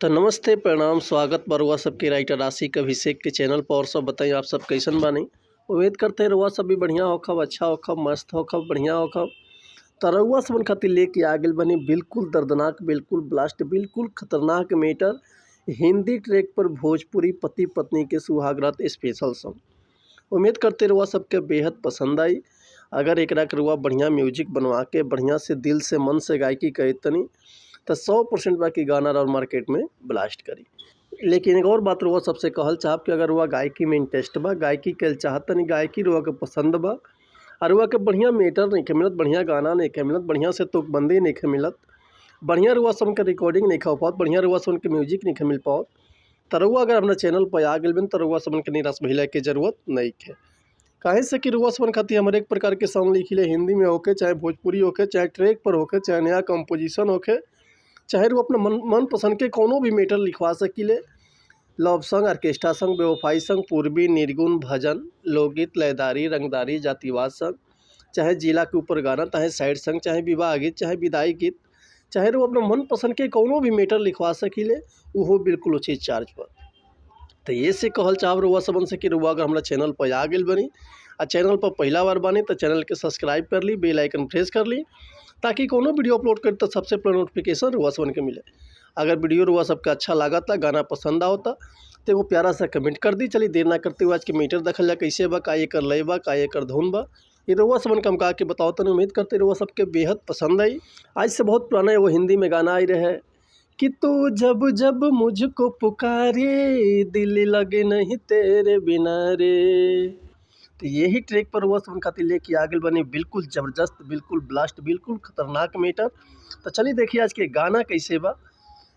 तो नमस्ते प्रणाम स्वागत बा रउआ सबके राइटर राशि अभिषेक के चैनल पर। और सब बताइए आप सब कैसन बानी। उम्मीद करते हैं रउआ सब भी बढ़िया होखब, अच्छा होखब, मस्त होखब, बढ़िया होखब। तो रउआ सबन खातिर लेके आ गइल बानी बिल्कुल दर्दनाक, बिल्कुल ब्लास्ट, बिल्कुल खतरनाक मैटर। हिंदी ट्रैक पर भोजपुरी पति पत्नी के सुहागरात स्पेशल सॉन्ग। उम्मीद करते रउआ सबके बेहद पसंद आई। अगर एकरा के रउआ बढ़िया म्यूजिक बनवा के बढ़िया से दिल से मन से गायकी करी तनी तो 100% बाकी गाना और मार्केट में ब्लास्ट करी। लेकिन एक और बात रउआ सबसे कहल चाहब कि अगर रउआ गायकी में इंटरेस्ट बा, गायकी कल चाहतनी, गायकी रउआ के पसंद बा, और रउआ के बढ़िया मैटर नहीं मिलत, बढ़िया गाना नहीं मिलत, बढ़िया से तुकबंदी नहीं मिलत, बढ़िया रउआ सब के रिकॉर्डिंग नहीं हो पात, बढ़िया रउआ सब के म्यूजिक नहीं मिल पाओ, तो रउआ अगर अपना चैनल पर आ गइल बन तो रउआ सब के निराश भइला के जरूरत नहीं है। काहे से कि रउआ सबन खातिर हम हर एक प्रकार के सॉन्ग लिखिले, हिंदी में होके, चाहे भोजपुरी होके, चाहे ट्रैक पर होके, चाहे नया कंपोजिशन होके, चाहे वो अपना मन पसंद के कोनो भी मैटर लिखवा सकीले। लव सॉन्ग, ऑर्केस्ट्रा सॉन्ग, बेवफाई सॉन्ग, पूर्वी, निर्गुण, भजन, लोकगीत, लयदारी, रंगदारी, जातिवाद सॉन्ग, चाहे जिला के ऊपर गाना, चाहे साइड सॉन्ग, चाहे विवाह गीत, चाहे विदाई गीत, चाहे वो अपना मन पसंद के कोनो भी मैटर लिखवा सकीले, वो बिल्कुल उचित चार्ज पर। तो ये से कहल चाहब रउआ सबन से कि रउआ अगर हमारा चैनल पर आ गइल बनी और चैनल पर पहला बार बानी तो चैनल के सब्सक्राइब कर ली, बेल आइकन प्रेस कर ली, ताकि कोनो वीडियो अपलोड करी तो सबसे पहले नोटिफिकेशन रउआ सबन के मिले। अगर वीडियो रउआ सबका अच्छा लागता, गाना पसंद आवता तो वो प्यारा सा कमेंट कर दी। चलिए देर ना करते हुए आज के मीटर देखल जा कैसे बा, का एकर लय बा, का एकर धुन बा, ये रउआ सबन कम का के बताओ। तो उम्मीद करते रउआ सबके बेहद पसंद आई। आज से बहुत पुराना है वो हिंदी में गाना आई रहे कि तू जब जब मुझको पुकारे दिल लगे नहीं तेरे बिना रे। तो यही ट्रैक पर वह सुन खातिर लेके आ गइल बनी बिल्कुल ज़बरदस्त, बिल्कुल ब्लास्ट, बिल्कुल खतरनाक मैटर। तो चलिए देखिए आज के गाना कैसे बा।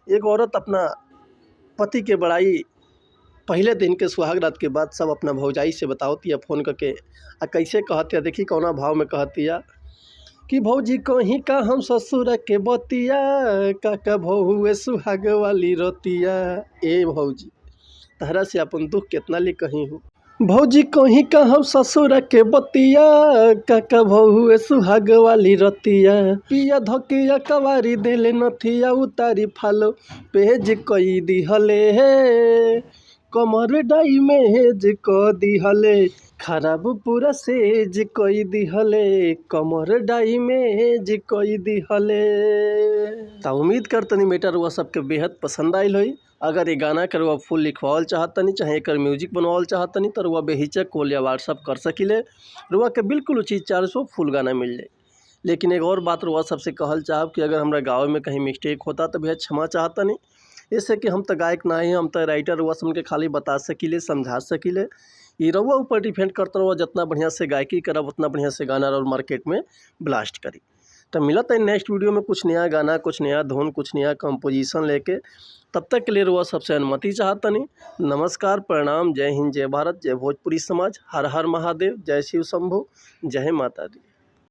एक औरत अपना पति के बड़ाई पहले दिन के सुहागरात के बाद सब अपना भौजाई से बतावती है फ़ोन करके, आ कैसे कहती है, देखी कौना भाव में कहती है कि भौजी कहीं का हम ससुर के बतिया, काका बहुए सुहाग वाली रोतिया। ए भौजी तहरा से अपन दुख कितना ले कहीं हो, भौजी कहीं का हम ससुर के बतिया, काका बहुए सुहाग वाली रतिया। पिया धकिया कवारी देले नथिया, उतारी फालो पेज कई दिहले हे, कमर डाई में हेज क दिहले, खराब पूरा सेज कई दिहले, कमर डाई में हेज कई दिहले। तो उम्मीद करतनी मैटर वह सबके बेहद पसंद आइल होई। अगर ये गाना कर वह फुल लिखवाल चाहतनी, चाहे एक म्यूजिक बनवाल चाहतनी, तो वह बेहिचक कॉल या व्हाट्सअप कर सकिले। रुआ के बिल्कुल उचित चार्ज हो फुल गाना मिल जाए। लेकिन एक और बात रुआ सबसे कहल चाहब कि अगर हमारा गाँव में कहीं मिस्टेक होता तो भैया क्षमा चाहतनी। इससे कि हम तो गायक ना ही, हम तो राइटर रुआ समझ के खाली बता सकिले, समझा सकिले। ये रउआ ऊपर डिपेंड करता रहुआ, जितना बढ़िया से गायकी करब उतना बढ़िया से गाना और मार्केट में ब्लास्ट करी। तो मिलत है नेक्स्ट वीडियो में कुछ नया गाना, कुछ नया धुन, कुछ नया कंपोजिशन लेके। तब तक के लिए रउआ सबसे अनुमति चाहतनी। नमस्कार, प्रणाम, जय हिंद, जय भारत, जय भोजपुरी समाज, हर हर महादेव, जय शिव शंभु, जय माता दी।